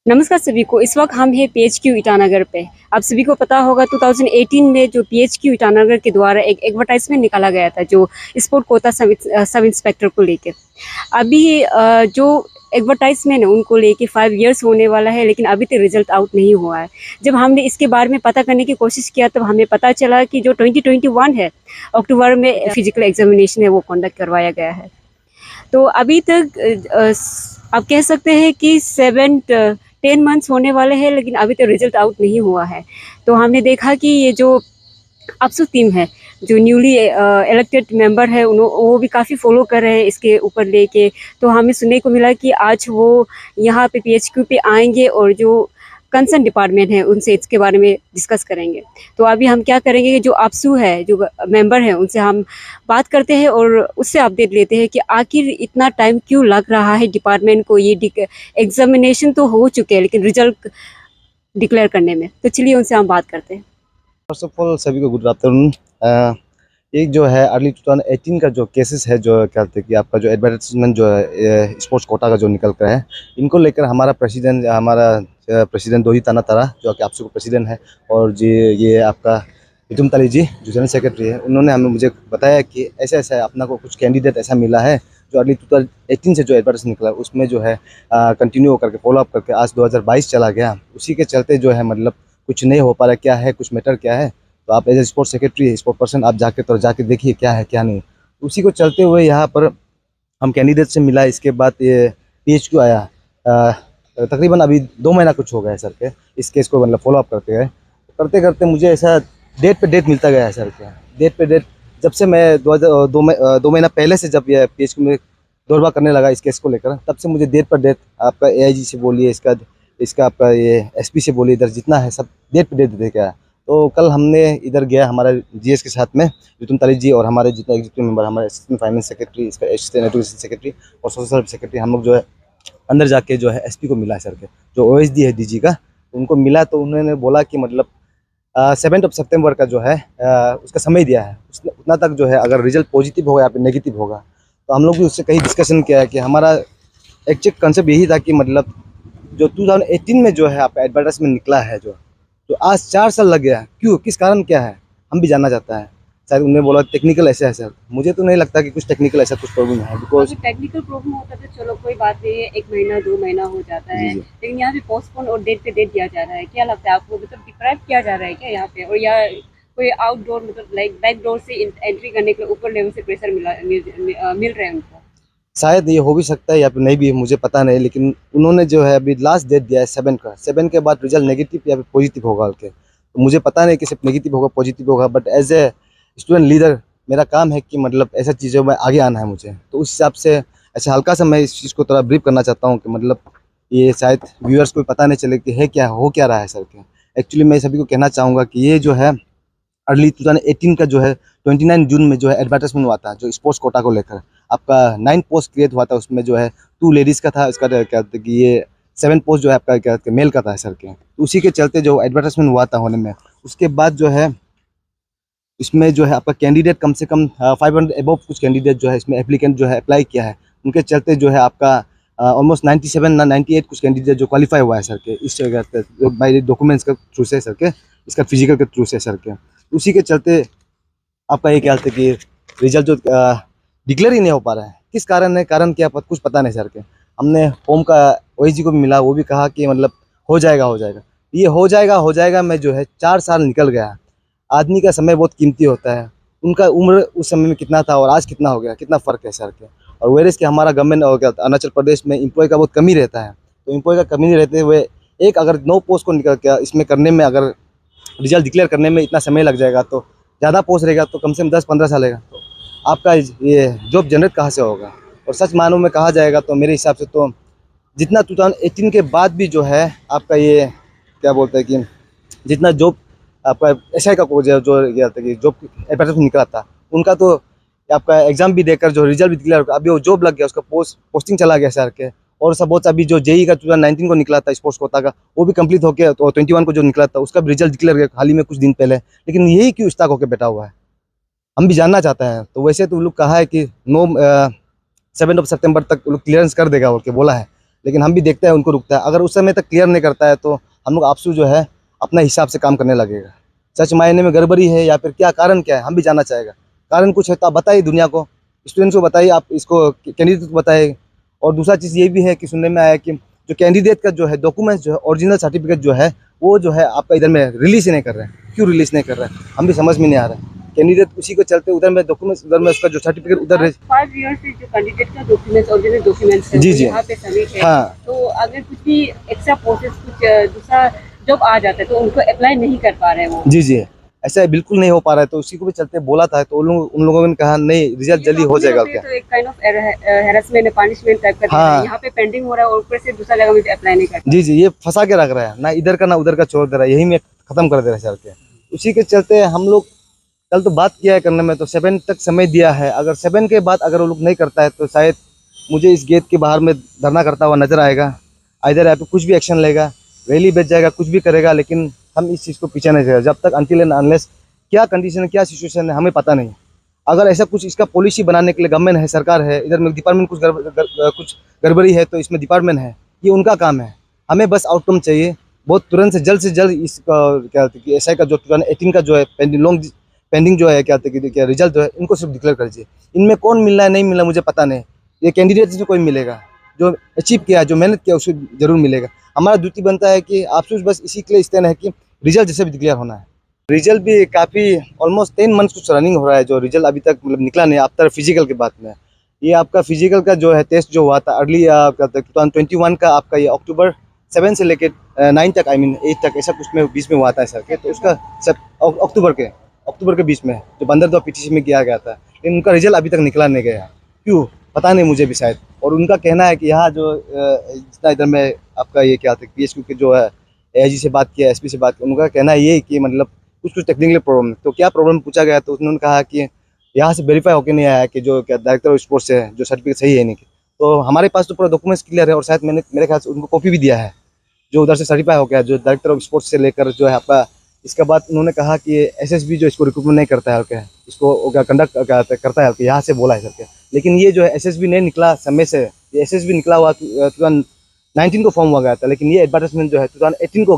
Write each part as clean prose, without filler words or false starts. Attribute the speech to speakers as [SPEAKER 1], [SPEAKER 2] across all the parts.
[SPEAKER 1] नमस्कार सभी को। इस वक्त हम हैं पीएचक्यू ईटानगर पे। आप सभी को पता होगा 2018 में जो पीएचक्यू ईटानगर के द्वारा एक एडवर्टाइजमेंट निकाला गया था जो स्पोर्ट कोटा सब इंस्पेक्टर को लेके। अभी जो एडवर्टाइजमेंट है उनको लेके 5 इयर्स होने वाला है, लेकिन अभी तक रिजल्ट आउट नहीं हुआ है। जब हमने इसके बारे में पता करने की कोशिश किया तब हमें पता चला कि जो 2021 है अक्टूबर में फिजिकल एग्जामिनेशन है वो कंडक्ट करवाया गया है। तो अभी तक आप कह सकते हैं कि 7-10 मंथ्स होने वाले हैं, लेकिन अभी तक रिजल्ट आउट नहीं हुआ है। तो हमने देखा कि ये जो अफसू टीम है, जो न्यूली इलेक्टेड मेंबर है, वो भी काफ़ी फॉलो कर रहे हैं इसके ऊपर लेके। तो हमें सुनने को मिला कि आज वो यहाँ पे पीएचक्यू पे आएंगे और जो कंसर्न डिपार्टमेंट है उनसे इसके बारे में डिस्कस करेंगे। तो अभी हम क्या करेंगे कि जो अफसू है, जो मेंबर है, उनसे हम बात करते हैं और उससे अपडेट लेते हैं कि आखिर इतना टाइम क्यों लग रहा है डिपार्टमेंट को। ये एग्जामिनेशन तो हो चुके हैं लेकिन रिजल्ट डिक्लेयर करने में। तो चलिए उनसे हम बात करते हैं।
[SPEAKER 2] फर्स्ट ऑफ ऑल सभी को गुड आफ्टरनून। एक जो है अर्ली 2018 का जो केसेस है, जो क्या कहते हैं कि आपका जो एडवर्टाइजमेंट जो है स्पोर्ट्स कोटा का जो निकल कर है, इनको लेकर हमारा प्रेसिडेंट दोही ताना तारा जो कि आपसे प्रेसिडेंट है, और जी ये आपका हितुम ताली जी जो जनरल सेक्रेटरी है, उन्होंने हमें मुझे बताया कि ऐसा ऐसा है, अपना को कुछ कैंडिडेट ऐसा मिला है जो अर्ली 2018 से जो एडवर्टाइज निकला उसमें जो है कंटिन्यू होकर के फॉलो अप करके आज 2022 चला गया। उसी के चलते जो है मतलब कुछ नहीं हो पा रहा, क्या है कुछ मैटर क्या है। तो आप as a sports secretary sport person आप जाके देखिए क्या है क्या नहीं। उसी को चलते हुए यहाँ पर हम कैंडिडेट से मिला। इसके बाद ये पीएचक्यू आया। तकरीबन अभी 2 महीना कुछ हो गया है सर के इस केस को मतलब फॉलो अप करते करते मुझे ऐसा डेट पे डेट मिलता गया है सर के। डेट पे डेट जब से मैं 2 महीना पहले से जब ये पीएचक्यू में दौड़वा करने लगा इस केस को लेकर, तब से मुझे डेट पर डेट आपका एआईजी से बोलिए, इसका आपका ये एसपी से बोलिए, इधर जितना है सब डेट पे डेट दे गया। तो कल हमने इधर गया हमारा जीएस के साथ में जितुन ताली जी और हमारे जितने एग्जीक्यूटिव मेंबर, हमारे असिस्टेंट फाइनेंस सेक्रेटरी, इसका असिस्टेंट एजुकेशन सेक्रेटरी और सोशल सर्विस सेक्रेटरी, हम लोग जो है अंदर जाके जो है एसपी को मिला है सर के, जो ओएसडी है डीजी का, उनको मिला। तो उन्होंने बोला कि मतलब 7 सितंबर का जो है उसका समय दिया है, उतना तक जो है अगर रिजल्ट पॉजिटिव होगा या फिर नेगेटिव होगा। तो हम लोग भी उससे कहीं डिस्कशन किया है कि हमारा एक्चुअल कंसेप्ट यही था कि मतलब जो 2018 में जो है आपका एडवर्टाइजमेंट निकला है, जो आज 4 साल लग गया, क्यों, किस कारण, क्या है, हम भी जानना चाहता है। शायद उन्होंने बोला टेक्निकल ऐसा है सर। मुझे तो नहीं लगता कि कुछ टेक्निकल ऐसा कुछ प्रॉब्लम है, बिकॉज
[SPEAKER 1] टेक्निकल प्रॉब्लम होता तो चलो कोई बात नहीं है, 1 महीना 2 महीना हो जाता है, लेकिन यहाँ पे पोस्टपोन और डेट पे डेट दिया जा रहा है। क्या लगता है आपको, मतलब डिप्राइव किया जा रहा है क्या यहाँ पे? और या कोई आउटडोर मतलब लाइक बैक डोर से एंट्री करने के लिए ऊपर लेवल से प्रेशर मिल रहा है उनको?
[SPEAKER 2] शायद ये हो भी सकता है या फिर नहीं भी, मुझे पता नहीं। लेकिन उन्होंने जो है अभी लास्ट डेट दिया है 7 का। 7 के बाद रिजल्ट नेगेटिव या फिर पॉजिटिव होगा के, तो मुझे पता नहीं कि सिर्फ नेगेटिव होगा पॉजिटिव होगा। But as a student leader मेरा काम है कि मतलब ऐसा चीज़ों में आगे आना है मुझे। तो उस हिसाब से ऐसा हल्का सा मैं इस चीज़ को थोड़ा ब्रीफ करना चाहता हूँ कि मतलब ये शायद व्यूअर्स को पता नहीं चले कि है क्या, हो क्या रहा है सर के। एक्चुअली मैं सभी को कहना चाहूँगा कि ये जो है अर्ली 2018 का जो है 29 जून में जो है एडवर्टाइजमेंट हुआ था जो स्पोर्ट्स कोटा को लेकर, आपका 9 पोस्ट क्रिएट हुआ था। उसमें जो है 2 लेडीज़ का था, इसका क्या कहते हैं कि ये 7 पोस्ट जो है आपका क्या कहते हैं मेल का था सर के। तो उसी के चलते जो एडवर्टाइजमेंट हुआ था होने में, उसके बाद जो है इसमें जो है आपका कैंडिडेट कम से कम 500 एबव कुछ कैंडिडेट जो है इसमें एप्लीकेंट जो है अप्लाई किया है। उनके चलते जो है आपका ऑलमोस्ट 97 ना 98 कुछ कैंडिडेट जो क्वालिफाई हुआ है सर के, इस बाई डॉक्यूमेंट्स के थ्रू से सर के, इसका फिजिकल के थ्रू से सर के। उसी के चलते आपका ये क्या है कि रिजल्ट जो डिक्लेयर ही नहीं हो पा रहा है। किस कारण है, कारण क्या कुछ पता नहीं सर के। हमने होम का ओएसडी को भी मिला, वो भी कहा कि मतलब हो जाएगा ये हो जाएगा में जो है 4 साल निकल गया। आदमी का समय बहुत कीमती होता है, उनका उम्र उस समय में कितना था और आज कितना हो गया, कितना फ़र्क है सर के। और वेरेस कि हमारा गवर्नमेंट और क्या अरुणाचल प्रदेश में एम्प्लॉय का बहुत कमी रहता है। तो एम्प्लॉय का कमी नहीं रहते हुए एक अगर 9 पोस्ट को निकल के इसमें करने में, अगर रिजल्ट डिक्लेयर करने में इतना समय लग जाएगा, तो ज़्यादा पोस्ट रहेगा तो कम से कम 10-15 साल लगेगा। तो आपका ये जॉब जनरेट कहाँ से होगा? और सच मानों में कहा जाएगा तो मेरे हिसाब से तो जितना 2018 के बाद भी जो है आपका ये क्या बोलते हैं कि जितना जॉब आपका एसआई का जो कि जॉब एडवर्टाइजमेंट निकला था, उनका तो आपका एग्जाम भी देकर जो रिजल्ट भी डिक्लेयर होगा, अभी वो जॉब लग गया, उसका पोस्टिंग चला गया सर के। और सब बहुत अभी जो जेई का 2019 को निकला था स्पोर्ट्स कोटा का, वो भी कंप्लीट हो गया। तो 21 को जो निकला था उसका भी रिजल्ट डिक्लेयर किया हाल ही में कुछ दिन पहले। लेकिन यही क्यों स्टक होकर बैठा हुआ है, हम भी जानना चाहते हैं। तो वैसे तो लोग कहा है कि 7 सितंबर तक लोग क्लियरेंस कर देगा बोल के बोला है। लेकिन हम भी देखते हैं उनको रुकता है। अगर उस समय तक क्लियर नहीं करता है तो हम लोग आपसू जो है अपना हिसाब से काम करने लगेगा। सच मायने में गड़बड़ी है या फिर क्या कारण क्या है हम भी जानना चाहेगा। कारण कुछ है तो आप बताइए दुनिया को, स्टूडेंट्स को बताइए, आप इसको कैंडिडेट को बताइए। और दूसरा चीज़ ये भी है कि सुनने में आया कि जो कैंडिडेट का जो है डॉक्यूमेंट्स जो है ओरिजिनल सर्टिफिकेट जो है वो जो है आपका इधर में रिलीज ही नहीं कर रहे हैं। क्यों रिलीज नहीं कर रहे हैं हम भी समझ में नहीं आ रहा है। कैंडिडेट उसी को चलते उधर में डॉक्यूमेंट्स, उधर में उसका जो सर्टिफिकेट उधर
[SPEAKER 1] 5 ईयर से जो कैंडिडेट का डॉक्यूमेंट्स ओरिजिनल डॉक्यूमेंट्स है
[SPEAKER 2] जी,
[SPEAKER 1] वो
[SPEAKER 2] जी।
[SPEAKER 1] यहाँ पे सबमिट है।
[SPEAKER 2] हाँ
[SPEAKER 1] तो अगर कुछ भी एक्स्ट्रा प्रोसेस कुछ दूसरा जॉब आ जाता है तो उनको अप्लाई नहीं कर पा रहे हैं वो।
[SPEAKER 2] जी, जी। ऐसा बिल्कुल नहीं हो पा रहा है, तो उसी को भी चलते बोला था तो उन लोगों ने कहा नहीं रिजल्ट जल्दी हो जाएगा क्या।
[SPEAKER 1] तो एक काइंड ऑफ हैरेसमेंट है, पनिशमेंट टाइप का दे रहा है। यहाँ पे पेंडिंग हो रहा है और ऊपर से दूसरा जगह में अप्लाई नहीं कर।
[SPEAKER 2] जी, जी, ये फंसा के रख रहा है, ना इधर का ना उधर का छोड़ दे रहा है, यही में खत्म कर दे रहा है सर के। उसी के चलते हम लोग कल तो बात किया है करने में, तो 7 तक समय दिया है। अगर 7 के बाद अगर वो लोग नहीं करता है तो शायद मुझे इस गेट के बाहर में धरना करता हुआ नजर आएगा। इधर यहाँ पे कुछ भी एक्शन लेगा, रैली बेच जाएगा, कुछ भी करेगा, लेकिन हम इस चीज़ को पीछे नहीं जाएगा जब तक अनटिल एंड अनलेस क्या कंडीशन है, क्या सिचुएशन है हमें पता नहीं। अगर ऐसा कुछ इसका पॉलिसी बनाने के लिए गवर्नमेंट है, सरकार है, इधर में डिपार्टमेंट कुछ गड़बड़ी है तो इसमें डिपार्टमेंट है, ये उनका काम है। हमें बस आउटकम चाहिए बहुत तुरंत से जल्द इस क्या होता है कि एसआई का जो 2018 का जो है पेंडिंग जो है क्या होता है कि क्या रिजल्ट जो है इनको सिर्फ डिक्लेयर कर दीजिए। इनमें कौन मिल रहा है नहीं मिल रहा मुझे पता नहीं। ये कैंडिडेट से कोई मिलेगा जो अचीव किया, जो मेहनत किया उसको जरूर मिलेगा। हमारा ड्यूटी बनता है कि आपसे बस इसी के लिए स्टैंड है कि रिजल्ट जैसे भी डिक्लेयर होना है। रिजल्ट भी काफ़ी ऑलमोस्ट 10 मंथ्स कुछ रनिंग हो रहा है, जो रिजल्ट अभी तक मतलब निकला नहीं आफ्टर फिजिकल के बाद में। ये आपका फिजिकल का जो है टेस्ट जो हुआ था अर्ली 2021 का, आपका ये अक्टूबर 7 से लेके 9 तक, आई मीन 8 तक, ऐसा कुछ में बीच में हुआ था सर के। तो उसका सब अक्टूबर के बीच में जो बंदरगांव पीटीसी में किया गया था, लेकिन उनका रिजल्ट अभी तक निकला नहीं गया। क्यों पता नहीं मुझे भी शायद। और उनका कहना है कि यहाँ जो जितना इधर में आपका ये क्या होता है पीएचक्यू के जो है एआईजी से बात किया, एसपी से बात किया, उनका कहना ये है कि मतलब कुछ टेक्निकल प्रॉब्लम। तो क्या प्रॉब्लम पूछा गया तो उन्होंने कहा कि यहाँ से वेरीफाई होकर नहीं आया कि जो क्या डायरेक्टर ऑफ स्पोर्ट्स है जो सर्टिफिकेट सही है नहीं। तो हमारे पास तो पूरा डॉक्यूमेंट्स क्लियर है और शायद मैंने मेरे ख्याल से उनको कॉपी भी दिया है जो उधर से सर्टिफाई हो गया, जो डायरेक्टर ऑफ स्पोर्ट्स से लेकर जो है आपका। इसके बाद उन्होंने कहा कि एसएसबी जो इसको रिक्रूटमेंट नहीं करता है क्या, इसको क्या कंडक्ट करता है यहाँ से बोला है सर के। लेकिन ये जो है एसएसबी नहीं निकला समय से, ये एसएसबी निकला हुआ 2019 को फॉर्म हुआ गया था, लेकिन ये एडवर्टाइजमेंट जो है 2018 को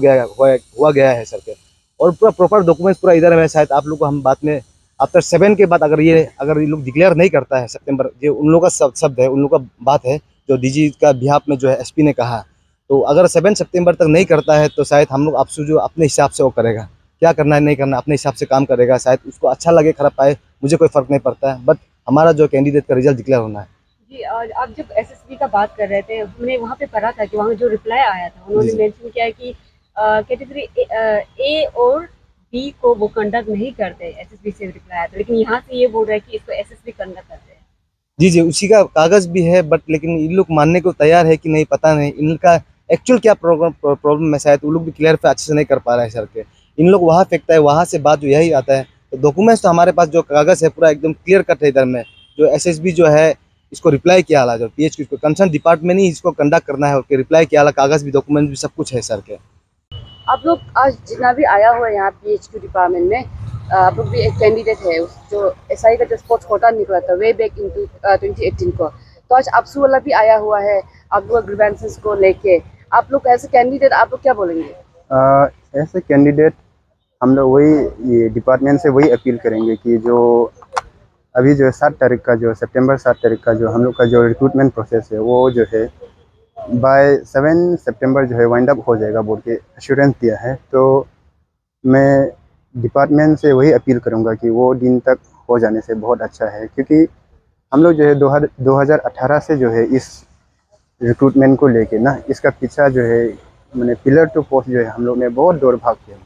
[SPEAKER 2] हुआ गया है सर के। और पूरा प्रॉपर डॉक्यूमेंट्स पूरा इधर है। शायद आप लोग को हम बाद में आफ्टर 7 के बाद अगर ये लोग डिक्लेयर नहीं करता है सितंबर, ये उन लोगों का शब्द है, उन लोगों का बात है जो डीजी का बिहाफ में जो है एसपी ने कहा। तो अगर 7 सितंबर तक नहीं करता है तो शायद हम लोग आपसे जो अपने हिसाब से वो करेगा, क्या करना है नहीं करना अपने हिसाब से काम करेगा। शायद उसको अच्छा लगे खराब पाए मुझे कोई फ़र्क नहीं पड़ता है, बट हमारा जो कैंडिडेट का रिजल्ट डिक्लेयर होना है।
[SPEAKER 1] जी, और आप जब एसएसबी का बात कर रहे थे, हमने वहाँ पे पढ़ा था कि वहाँ जो रिप्लाई आया था उन्होंने
[SPEAKER 2] जी।
[SPEAKER 1] मेंशन किया है कि कैटेगरी ए और बी को वो कंडक्ट नहीं करते, एसएसबी से रिप्लाई आया था। लेकिन यहाँ से ये बोल रहा है कि इसको एसएसबी कंडक्ट करते हैं।
[SPEAKER 2] जी, जी, उसी का कागज़ भी है, बट लेकिन इन लोग मानने को तैयार है कि नहीं पता नहीं इनका एक्चुअल क्या प्रॉब्लम है। शायद वो लोग भी क्लियरफाई अच्छे से नहीं कर पा रहे हैं सर के। इन लोग वहाँ फेंकता है, वहाँ से बात जो यही आता है। तो डॉक्यूमेंट्स तो हमारे पास जो कागज़ है पूरा एकदम क्लियर कट है इधर में। जो एसएसबी जो है इसको रिप्लाई किया वाला जो पीएचक्यू को कंसर्न डिपार्टमेंट ही इसको कंडक्ट करना है, और रिप्लाई किया वाला कागज़ भी डॉक्यूमेंट भी सब कुछ है सर के।
[SPEAKER 1] आप लोग आज जितना भी आया हुआ है यहाँ पीएचक्यू डिपार्टमेंट में, आप लोग भी एक कैंडिडेट है जो एसआई का जो स्पोर्ट्स कोटा निकला था वे बैक इन 2018 को। तो आज आपसू वाला भी आया हुआ है आप लोग ग्रीवेंसेस को लेके। आप लोग एज ए कैंडिडेट आप लोग क्या बोलेंगे?
[SPEAKER 3] ऐसे कैंडिडेट हम लोग वही ये डिपार्टमेंट से वही अपील करेंगे कि जो अभी जो 7 तारीख का जो सितंबर 7 तारीख का जो हम लोग का जो रिक्रूटमेंट प्रोसेस है वो जो है बाय 7 सितंबर जो है वाइंड अप हो जाएगा बोल के एश्योरेंस दिया है। तो मैं डिपार्टमेंट से वही अपील करूंगा कि वो दिन तक हो जाने से बहुत अच्छा है, क्योंकि हम लोग जो है 2018 से जो है इस रिक्रूटमेंट को लेके ना इसका पीछा जो है मैंने पिलर टू पोस्ट जो है हम लोग ने बहुत दौड़ भाग किया।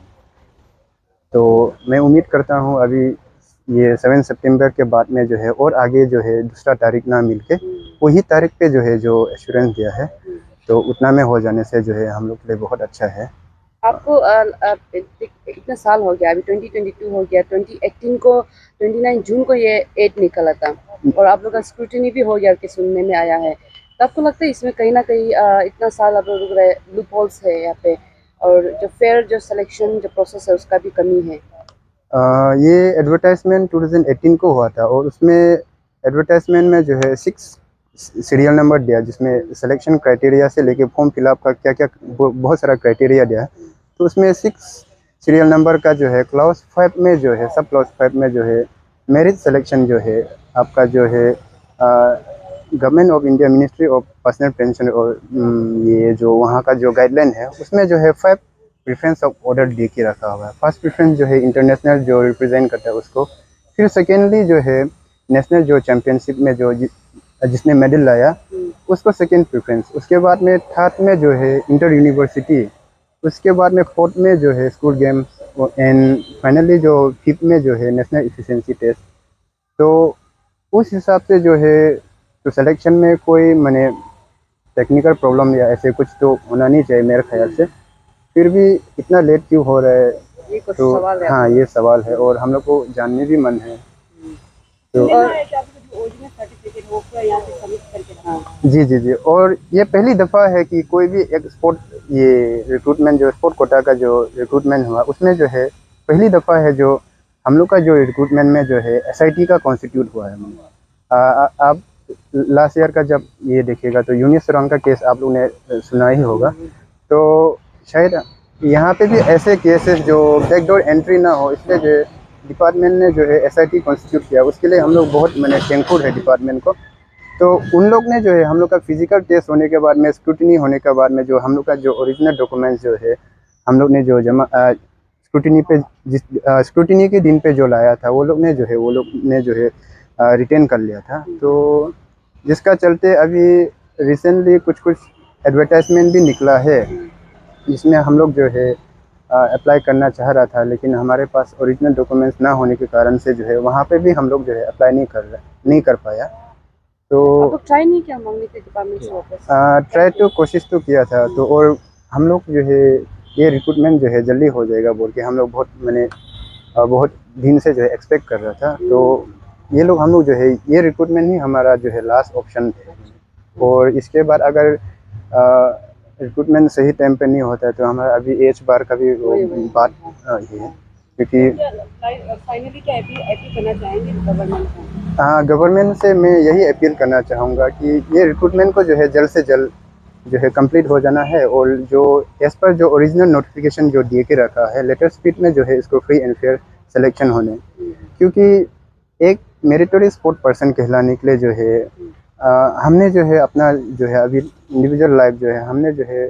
[SPEAKER 3] तो मैं उम्मीद करता हूँ अभी ये 7 सितंबर के बाद में जो है और आगे जो है दूसरा तारीख ना मिल के वही तारीख पे जो है जो एश्योरेंस दिया है तो उतना में हो जाने से जो है हम लोग के लिए बहुत अच्छा है।
[SPEAKER 1] आपको इतना साल हो गया, अभी 2022 हो गया, 2018 को 29 जून को ये 8 निकला था और आप लोग का स्क्रूटिनी भी हो गया कि सुनने में आया है। तो आपको लगता है इसमें कहीं ना कहीं इतना साल आप लोग लूप होल्स है यहाँ पे, और जो फेयर जो सिलेक्शन जो प्रोसेस है उसका भी कमी है?
[SPEAKER 3] ये एडवर्टाइजमेंट 2018 को हुआ था और उसमें एडवर्टाइजमेंट में जो है 6 सीरियल नंबर दिया जिसमें सिलेक्शन क्राइटेरिया से लेके फॉर्म फिलअप का क्या क्या बहुत सारा क्राइटेरिया दिया है। तो उसमें 6 सीरियल नंबर का जो है क्लॉज 5 में जो है सब क्लॉज 5 में जो है मेरिट सिलेक्शन जो है आपका जो है government of India ministry of personal pension और ये जो वहाँ का जो गाइडलाइन है उसमें जो है 5 प्रेफरेंस ऑफ ऑर्डर दे के रखा हुआ है। फर्स्ट प्रेफरेंस जो है इंटरनेशनल जो रिप्रेजेंट करता है उसको, फिर सेकेंडली जो है नेशनल जो चैम्पियनशिप में जो जिसने मेडल लाया उसको सेकेंड प्रेफरेंस, उसके बाद में थर्ड में जो है इंटर यूनिवर्सिटी, उसके बाद में फोर्थ में जो है स्कूल गेम्स एंड फाइनली जो फिफ्थ में जो है नेशनल एफिशिएंसी टेस्ट। तो उस हिसाब से जो है तो सिलेक्शन में कोई मैंने टेक्निकल प्रॉब्लम या ऐसे कुछ तो होना नहीं चाहिए मेरे ख्याल से, फिर भी इतना लेट क्यों हो रहा है
[SPEAKER 1] ये कुछ
[SPEAKER 3] तो
[SPEAKER 1] सवाल है।
[SPEAKER 3] हाँ ये सवाल है और हम लोग को जानने भी मन है। तो जी और ये पहली दफ़ा है कि कोई भी एक स्पोर्ट ये रिक्रूटमेंट जो स्पोर्ट कोटा का जो रिक्रूटमेंट हुआ उसमें जो है पहली दफ़ा है जो हम लोग का जो रिक्रूटमेंट में जो है एसआईटी का कॉन्स्टिट्यूट हुआ है। आप लास्ट ईयर का जब ये देखिएगा तो यूनिस सुरंग का केस आप लोग ने सुना ही होगा, तो शायद यहाँ पे भी ऐसे केसेस जो बैकडोर एंट्री ना हो इसलिए जो डिपार्टमेंट ने जो है एसआईटी कॉन्स्टिट्यूट किया, उसके लिए हम लोग बहुत मैंने थैंकफुल है डिपार्टमेंट को। तो उन लोग ने जो है हम लोग का फिजिकल टेस्ट होने के बाद में स्क्रूटिनी होने के बाद में जो हम लोग का जो ओरिजिनल डॉक्यूमेंट्स जो है हम लोग ने जो जमा स्क्रूटिनी पे जिस स्क्रूटिनी के दिन पे जो लाया था वो लोग ने जो है रिटेन कर लिया था। तो जिसका चलते अभी रिसेंटली कुछ एडवर्टाइजमेंट भी निकला है जिसमें हम लोग जो है अप्लाई करना चाह रहा था, लेकिन हमारे पास ओरिजिनल डॉक्यूमेंट्स ना होने के कारण से जो है वहाँ पे भी हम लोग जो है अप्लाई नहीं कर पाया। तो
[SPEAKER 1] ट्राई नहीं किया मांगने के डिपार्टमेंट से वापस?
[SPEAKER 3] ट्राई तो कोशिश तो किया था, तो और हम लोग जो है ये रिक्रूटमेंट जो है जल्दी हो जाएगा बोल के हम लोग बहुत दिन से जो है एक्सपेक्ट कर रहा था। तो ये लोग हम लोग जो है ये रिक्रूटमेंट ही हमारा जो है लास्ट ऑप्शन है, और इसके बाद अगर रिक्रूटमेंट सही टाइम पे नहीं होता है तो हमारा अभी एच बार का भी बात ये है, क्योंकि
[SPEAKER 1] फाइनली क्या अपील करना चाहेंगे गवर्नमेंट को?
[SPEAKER 3] हाँ गवर्नमेंट से मैं यही अपील करना चाहूँगा कि ये रिक्रूटमेंट को जो है जल्द से जल्द जो है कंप्लीट हो जाना है, और जो एज पर जो ओरिजिनल नोटिफिकेशन जो दिए के रखा है लेटर स्पीड में जो है इसको फ्री एंड फेयर सिलेक्शन होने, क्योंकि एक मेरिटोरी स्पोर्ट पर्सन कहलाने के लिए जो है हमने जो है अपना जो है अभी इंडिविजुअल लाइफ जो है हमने जो है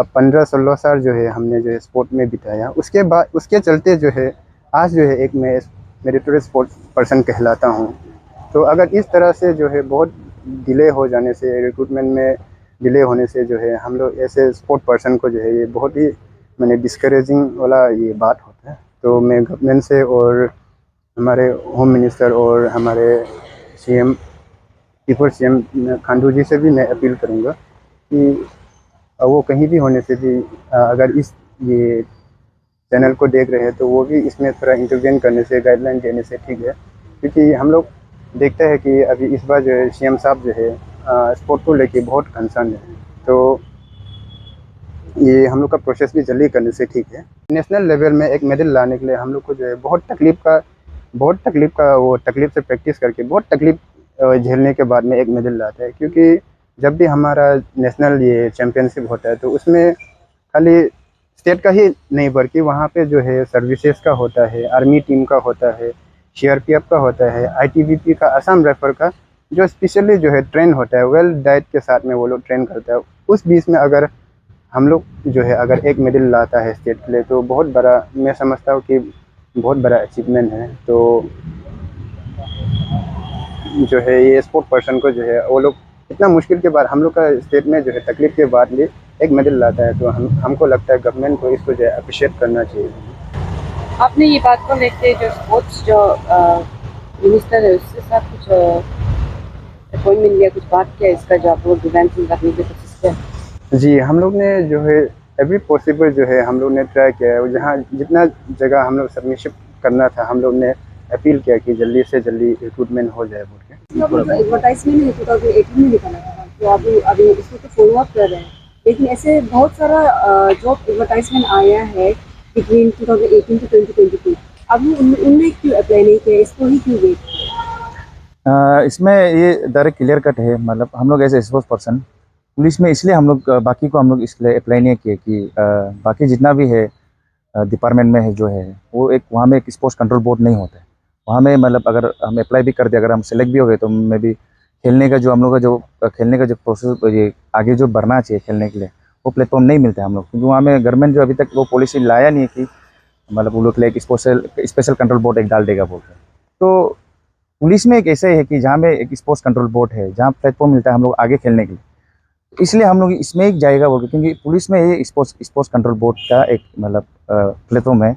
[SPEAKER 3] 15-16 साल जो है हमने जो है स्पोर्ट में बिताया, उसके बाद उसके चलते जो है आज जो है एक मैं मेरिटोरी स्पोर्ट पर्सन कहलाता हूँ। तो अगर इस तरह से जो है बहुत डिले हो जाने से रिक्रूटमेंट में डिले होने से जो है हम लोग ऐसे स्पोर्ट पर्सन को जो है ये बहुत ही मैंने डिस्करेजिंग वाला ये बात होता है। तो मैं गवर्नमेंट से और हमारे होम मिनिस्टर और हमारे सीएम सीएम खांडू जी से भी मैं अपील करूँगा कि वो कहीं भी होने से भी अगर इस ये चैनल को देख रहे हैं तो वो भी इसमें थोड़ा इंटरवेन करने से गाइडलाइन देने से ठीक है, क्योंकि हम लोग देखते हैं कि अभी इस बार जो है सीएम साहब जो है स्पोर्ट को लेके बहुत कंसर्न है, तो ये हम लोग का प्रोसेस भी जल्दी करने से ठीक है। नेशनल लेवल में एक मेडल लाने के लिए हम लोग को जो है बहुत तकलीफ से प्रैक्टिस करके बहुत तकलीफ झेलने के बाद में एक मेडल लाता है, क्योंकि जब भी हमारा नेशनल ये चैम्पियनशिप होता है तो उसमें खाली स्टेट का ही नहीं बल्कि वहाँ पे जो है सर्विसेज का होता है, आर्मी टीम का होता है, सीआरपीएफ का होता है, आईटीबीपी का, असम राइफल का जो स्पेशली जो है ट्रेन होता है, वेल डाइट के साथ में वो लोग ट्रेन करता है। उस बीच में अगर हम लोग जो है अगर एक मेडल लाता है स्टेट के लिए तो बहुत बड़ा, मैं समझता हूँ कि बहुत बड़ा अचीवमेंट है। तो जो है ये स्पोर्ट पर्सन को जो है वो लोग इतना मुश्किल के बाद हम लोग का स्टेट में जो है तकलीफ के बाद भी एक मेडल लाता है, तो हमको लगता है गवर्नमेंट को इसको जो है अप्रिशिएट करना चाहिए।
[SPEAKER 1] आपने ये बात को लेके जो स्पोर्ट्स जो मिनिस्टर है उसके साथ कुछ अपॉइंटमेंट लिया, कुछ बात किया इसका जो आप लोग इवेंट करने की कोशिश किया?
[SPEAKER 3] जी हम लोग ने जो है एवरी पॉसिबल जो है हम लोग ने ट्राई किया है, जहाँ जितना जगह हम लोग सबमिशन करना था हम लोग ने अपील किया कि जल्दी से जल्दी रिक्रूटमेंट हो जाए बोल के।
[SPEAKER 1] एडवर्टाइजमेंट है 2018 में निकाला था, तो अभी इसको तो फॉलो अप कर रहे हैं, लेकिन ऐसे बहुत सारा जॉब एडवर्टाइजमेंट आया है बिटवीन 2018 to 2022, अभी उनमें क्यों अप्लाई नहीं किया, इसको ही क्यों वेट किया?
[SPEAKER 4] इसमें ये डायरेक्ट क्लियर कट है, मतलब हम लोग as a sports person police में इसलिए हम लोग बाकी को हम लोग इसलिए अप्लाई नहीं किए कि बाकी जितना भी है डिपार्टमेंट में है जो है वो एक वहाँ में एक स्पोर्ट्स कंट्रोल बोर्ड नहीं होता है। वहाँ में मतलब अगर हम अप्लाई भी कर दिया, अगर हम सेलेक्ट भी हो गए तो मे भी खेलने का जो हम लोग का जो खेलने का जो प्रोसेस ये आगे जो बढ़ना चाहिए खेलने के लिए वो प्लेटफॉर्म नहीं मिलता है हम लोग, क्योंकि वहाँ में गवर्नमेंट जो अभी तक वो पॉलिसी लाया नहीं है कि मतलब वो लोग के लिए एक स्पेशल कंट्रोल बोर्ड एक डाल देगा बोलते हैं। तो पुलिस में एक ऐसे है कि जहाँ में एक स्पोर्ट्स कंट्रोल बोर्ड है, जहाँ प्लेटफॉर्म मिलता है हम लोग आगे खेलने के लिए, इसलिए हम लोग इसमें एक जाएगा बोल के, क्योंकि पुलिस में ये स्पोर्ट्स कंट्रोल बोर्ड का एक मतलब प्लेटफॉर्म है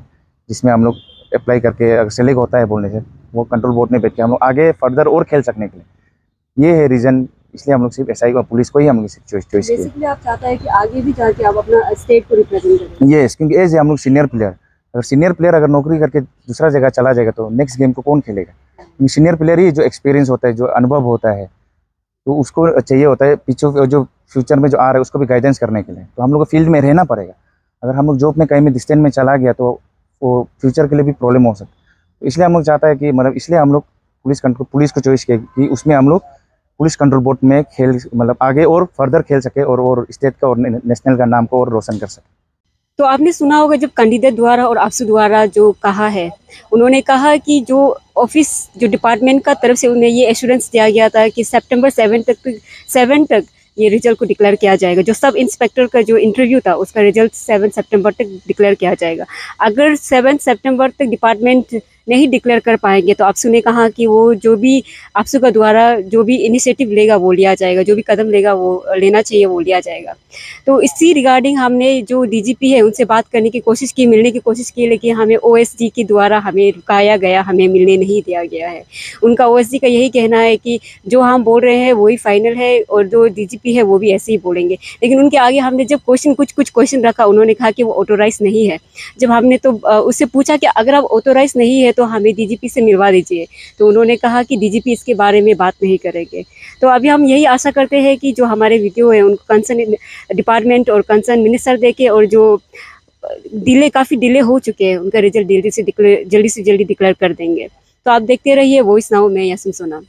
[SPEAKER 4] जिसमें हम लोग अप्लाई करके अगर सेलेक्ट होता है बोलने से वो कंट्रोल बोर्ड में बैठ के हम लोग आगे फर्दर और खेल सकने के लिए, ये है रीज़न। इसलिए हम लोग सिर्फ एसआई और पुलिस को ही हम लोग चॉइस किया।
[SPEAKER 1] बेसिकली आप चाहता है कि आगे भी जाके आप अपना स्टेट को रिप्रेजेंट करें।
[SPEAKER 4] यस, क्योंकि एज हम लोग सीनियर प्लेयर, अगर सीनियर प्लेयर अगर नौकरी करके दूसरा जगह चला जाएगा तो नेक्स्ट गेम को कौन खेलेगा? क्योंकि सीनियर प्लेयर ही जो एक्सपीरियंस होता है, जो अनुभव होता है, तो उसको चाहिए होता है पीछे जो फ्यूचर में जो आ रहा है उसको भी गाइडेंस करने के लिए। तो हम लोग को फील्ड में रहना पड़ेगा। अगर हम लोग जॉब में कहीं में डिस्टेंस में चला गया तो वो फ्यूचर के लिए भी प्रॉब्लम हो सकता है। तो इसलिए हम लोग चाहता है कि मतलब इसलिए हम लोग पुलिस को चॉइस किया कि उसमें हम लोग पुलिस कंट्रोल बोर्ड में खेल मतलब आगे और फर्दर खेल सके और स्टेट का और नेशनल का नाम को और रोशन कर सके।
[SPEAKER 1] तो आपने सुना होगा जब कैंडिडेट द्वारा और आपसे द्वारा जो कहा है, उन्होंने कहा कि जो ऑफिस जो डिपार्टमेंट का तरफ से उन्हें ये एश्योरेंस दिया गया था कि सितंबर 7 तक ये रिजल्ट को डिक्लेयर किया जाएगा। जो सब इंस्पेक्टर का जो इंटरव्यू था उसका रिजल्ट 7 सितंबर तक डिक्लेयर किया जाएगा। अगर 7 सितंबर तक डिपार्टमेंट नहीं डिक्लेयर कर पाएंगे तो आपसे ने कहा कि वो जो भी आपसे का द्वारा जो भी इनिशिएटिव लेगा वो लिया जाएगा, जो भी कदम लेगा वो लेना चाहिए वो लिया जाएगा। तो इसी रिगार्डिंग हमने जो डीजीपी है उनसे बात करने की कोशिश की, मिलने की कोशिश की, लेकिन हमें ओएसडी के द्वारा हमें रुकाया गया, हमें मिलने नहीं दिया गया है। उनका ओएसडी का यही कहना है कि जो हम बोल रहे हैं वही फाइनल है और जो डीजीपी है वो भी ऐसे ही बोलेंगे। लेकिन उनके आगे हमने जब कुछ क्वेश्चन रखा, उन्होंने कहा कि वो ऑथोराइज नहीं है। जब हमने तो उससे पूछा कि अगर आप ऑथोराइज नहीं है तो हमें डीजीपी से मिलवा दीजिए, तो उन्होंने कहा कि डीजीपी इसके बारे में बात नहीं करेंगे। तो अभी हम यही आशा करते हैं कि जो हमारे वीडियो है उनको कंसर्न डिपार्टमेंट और कंसर्न मिनिस्टर देके, और जो काफ़ी डिले हो चुके हैं उनका रिजल्ट जल्दी से जल्दी डिक्लेयर कर देंगे। तो आप देखते रहिए वॉइस नाउ में यासीन सोना।